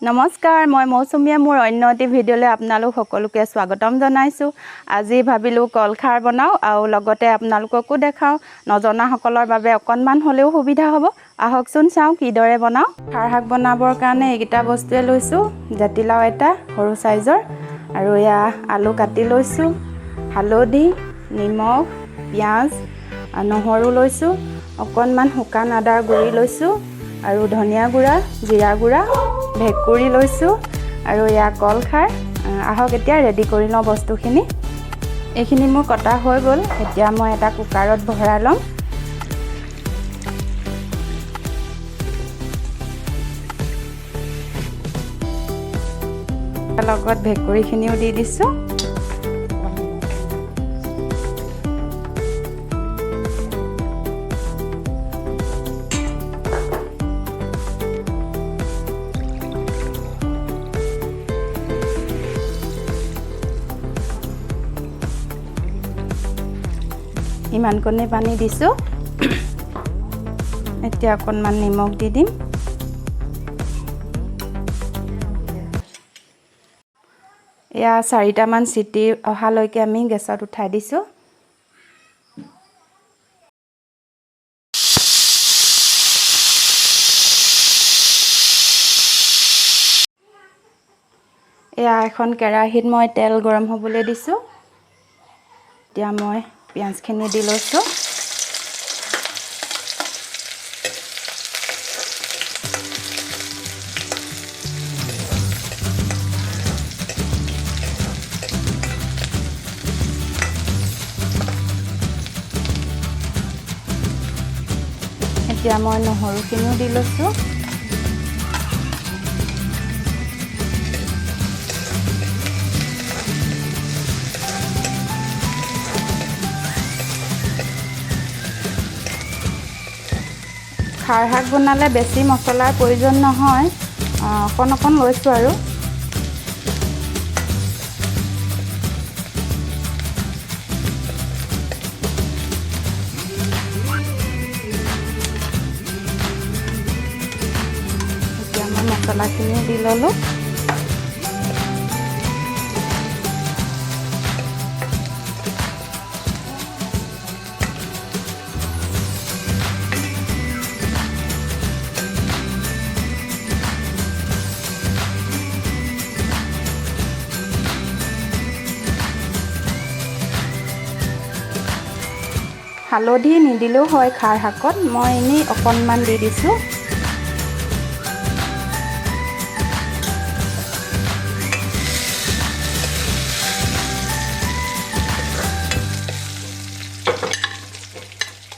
নমস্কাৰ মই মৌচুমীয়ে মোৰ অন্য এটি ভিডিঅ'লৈ আপোনালোক সকলোকে স্বাগতম জনাইছোঁ। আজি ভাবিলোঁ কলখাৰ বনাওঁ আৰু লগতে আপোনালোককো দেখাওঁ। নজনাসকলৰ বাবে অকণমান হ'লেও সুবিধা হ'ব। আহকচোন চাওঁ কিদৰে বনাওঁ। খাৰ শাক বনাবৰ কাৰণে এইকেইটা বস্তুৱে লৈছোঁ। জাতিলাও এটা সৰু সাইজৰ আৰু এয়া আলু কাটি লৈছোঁ, হালধি, নিমখ, পিঁয়াজ, নহৰু লৈছোঁ, অকণমান শুকান আদাৰ গুড়ি লৈছোঁ আৰু ধনিয়া গুড়া, জিৰা গুড়া, ভেকুৰি লৈছোঁ আৰু এয়া কলখাৰ। আহক এতিয়া ৰেডি কৰি লওঁ বস্তুখিনি। এইখিনি মোৰ কটা হৈ গ'ল। এতিয়া মই এটা কুকাৰত ভৰাই ল'ম। লগত ভেকুৰিখিনিও দি দিছোঁ। ইমানকণে পানী দিছোঁ। এতিয়া অকণমান নিমখ দি দিম। এয়া 4টামান চিটি অহালৈকে আমি গেছত উঠাই দিছোঁ। এয়া এখন কেৰাহীত মই তেল গৰম হ'বলৈ দিছোঁ। এতিয়া মই পিঁয়াজখিনি দি লৈছোঁ। এতিয়া মই নহৰুখিনিও দি লৈছোঁ। খাৰ শাক বনালে বেছি মছলাৰ প্ৰয়োজন নহয়, অকণ অকণ লৈছোঁ আৰু। এতিয়া মই মছলাখিনি দি ল'লোঁ। হালধি নিদিলেও হয় খাৰ শাকত, মই এনেই অকণমান দি দিছোঁ।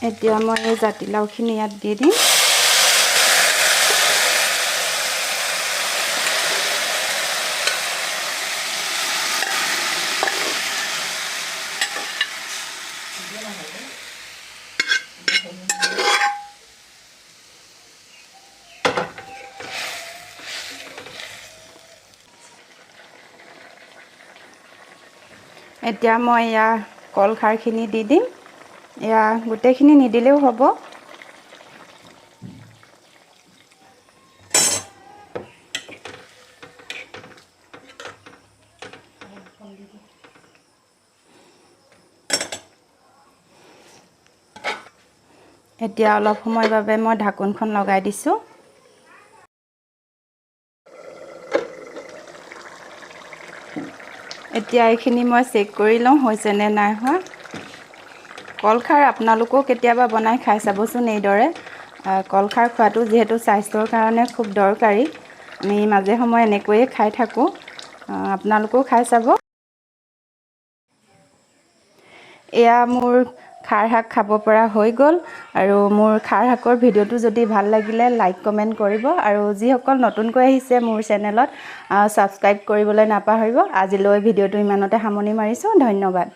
এতিয়া মই এই জাতিলাওখিনি ইয়াত দি দিম। এতিয়া মই এয়া কলখাৰখিনি দি দিম। এয়া গোটেইখিনি নিদিলেও হ'ব। এতিয়া অলপ সময়ৰ বাবে মই ঢাকোনখন লগাই দিছোঁ। এতিয়া এইখিনি মই চেক কৰি লওঁ হৈছে নে নাই হোৱা। কলখাৰ আপোনালোকেও কেতিয়াবা বনাই খাই চাবচোন এইদৰে। কলখাৰ খোৱাটো যিহেতু স্বাস্থ্যৰ কাৰণে খুব দৰকাৰী, আমি মাজে সময়ে এনেকৈয়ে খাই থাকোঁ। আপোনালোকেও খাই চাব। এয়া মোৰ খাৰ শাক খাব পৰা হৈ গ'ল। আৰু মোৰ খাৰ শাকৰ ভিডিঅ'টো যদি ভাল লাগিলে লাইক কমেণ্ট কৰিব আৰু যিসকল নতুনকৈ আহিছে মোৰ চেনেলত ছাবস্ক্ৰাইব কৰিবলৈ নাপাহৰিব। আজিলৈ ভিডিঅ'টো ইমানতে সামৰণি মাৰিছোঁ। ধন্যবাদ।